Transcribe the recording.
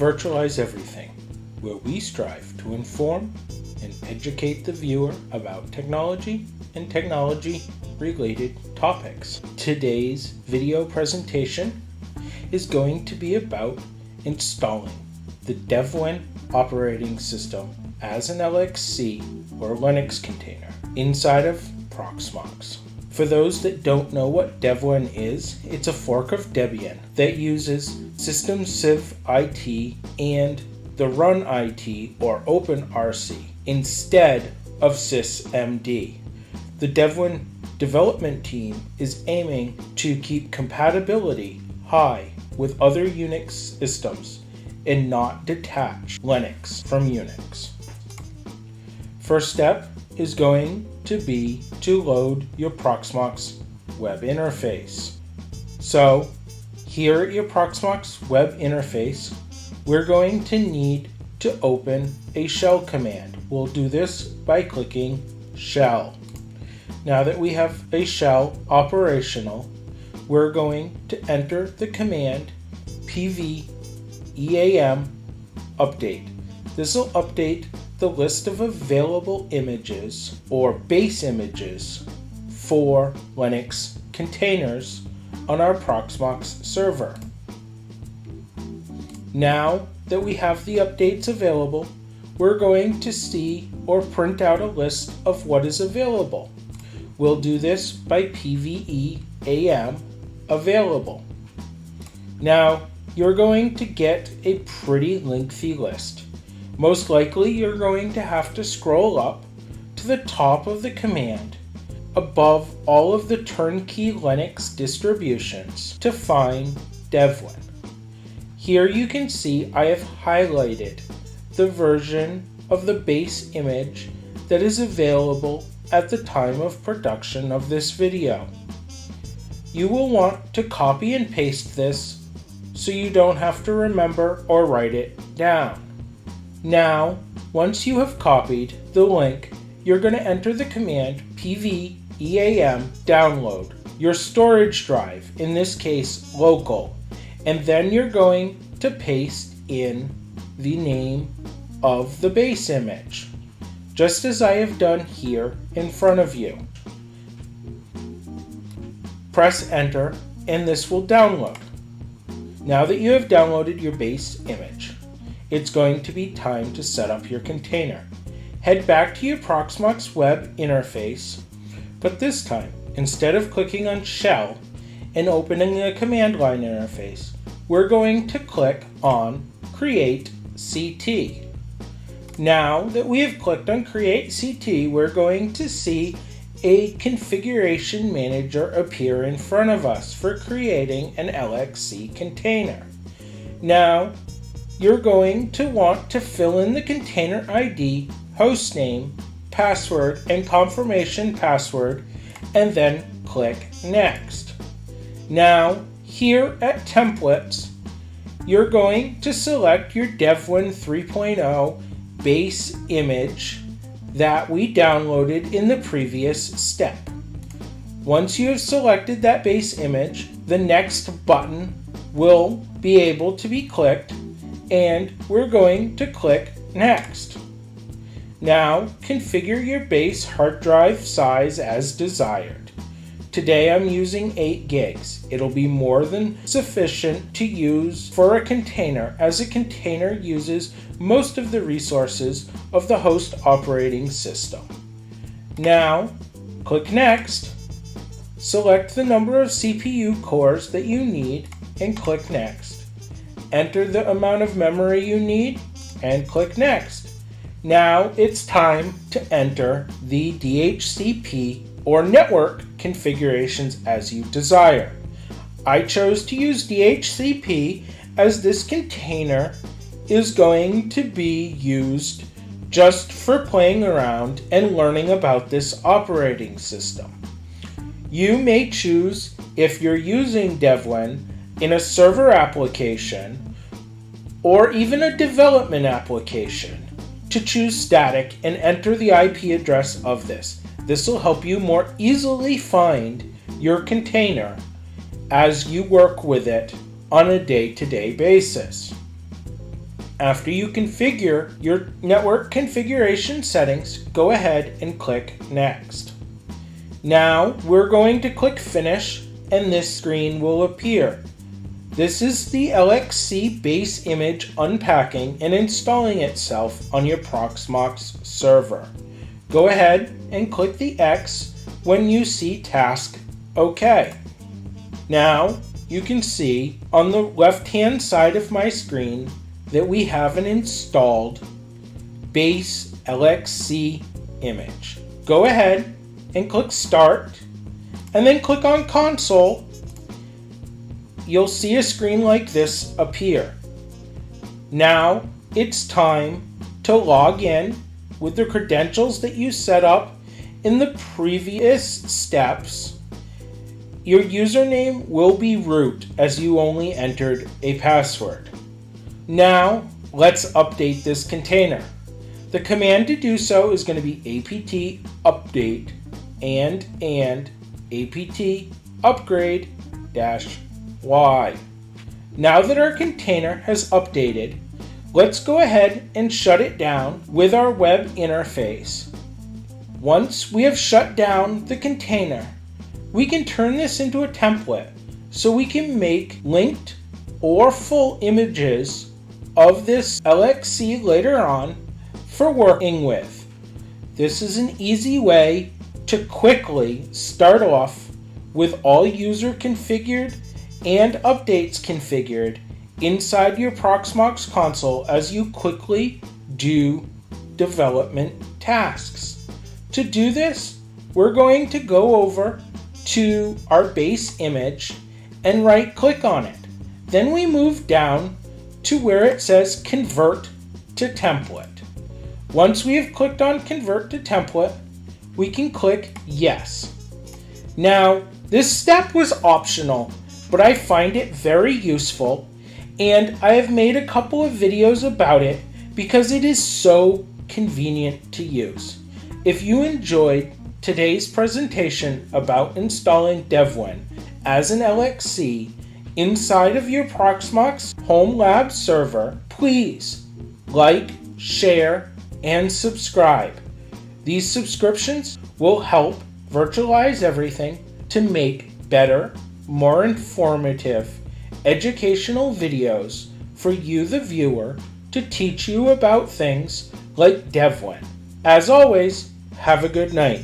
Virtualize Everything, where we strive to inform and educate the viewer about technology and technology-related topics. Today's video presentation is going to be about installing the Devuan operating system as an LXC or Linux container inside of Proxmox. For those that don't know what Devuan is, it's a fork of Debian that uses systemcivit and the run IT or OpenRC instead of sysmd. The Devuan development team is aiming to keep compatibility high with other Unix systems and not detach Linux from Unix. First step is going to be to load your Proxmox web interface. So here at your Proxmox web interface, we're going to need to open a shell command. We'll do this by clicking shell. Now that we have a shell operational, we're going to enter the command pv eam update. This will update the list of available images or base images for Linux containers on our Proxmox server. Now that we have the updates available, we're going to see or print out a list of what is available. We'll do this by pveam available. Now you're going to get a pretty lengthy list. Most likely you're going to have to scroll up to the top of the command above all of the turnkey Linux distributions to find Devuan. Here you can see I have highlighted the version of the base image that is available at the time of production of this video. You will want to copy and paste this so you don't have to remember or write it down. Now, once you have copied the link, you're going to enter the command pveam download your storage drive, in this case local, and then you're going to paste in the name of the base image, just as I have done here in front of you. Press enter and this will download. Now that you have downloaded your base image, it's going to be time to set up your container. Head back to your Proxmox web interface, but this time, instead of clicking on shell and opening the command line interface, we're going to click on create CT. Now that we have clicked on create CT, we're going to see a configuration manager appear in front of us for creating an LXC container. Now, you're going to want to fill in the container ID, hostname, password, and confirmation password, and then click Next. Now, here at Templates, you're going to select your Devuan 3.0 base image that we downloaded in the previous step. Once you have selected that base image, the next button will be able to be clicked, and we're going to click Next. Now configure your base hard drive size as desired. Today I'm using 8 gigs. It'll be more than sufficient to use for a container, as a container uses most of the resources of the host operating system. Now click Next, select the number of CPU cores that you need and click Next. Enter the amount of memory you need and click Next. Now it's time to enter the DHCP or network configurations as you desire. I chose to use DHCP as this container is going to be used just for playing around and learning about this operating system. You may choose, if you're using Devuan in a server application or even a development application, to choose static and enter the IP address of this. This will help you more easily find your container as you work with it on a day-to-day basis. After you configure your network configuration settings, go ahead and click Next. Now we're going to click Finish and this screen will appear. This is the LXC base image unpacking and installing itself on your Proxmox server. Go ahead and click the X when you see Task OK. Now you can see on the left-hand side of my screen that we have an installed base LXC image. Go ahead and click Start and then click on Console. You'll see a screen like this appear. Now it's time to log in with the credentials that you set up in the previous steps. Your username will be root as you only entered a password. Now let's update this container. The command to do so is going to be apt update and apt upgrade -y. Now that our container has updated, let's go ahead and shut it down with our web interface. Once we have shut down the container, we can turn this into a template so we can make linked or full images of this LXC later on for working with. This is an easy way to quickly start off with all user configured and updates configured inside your Proxmox console as you quickly do development tasks. To do this, we're going to go over to our base image and right click on it. Then we move down to where it says Convert to Template. Once we have clicked on Convert to Template, we can click Yes. Now, this step was optional, but I find it very useful, and I have made a couple of videos about it because it is so convenient to use. If you enjoyed today's presentation about installing Devuan as an LXC inside of your Proxmox Home Lab server, please like, share, and subscribe. These subscriptions will help virtualize everything to make better, more informative, educational videos for you, the viewer, to teach you about things like Devuan. As always, have a good night.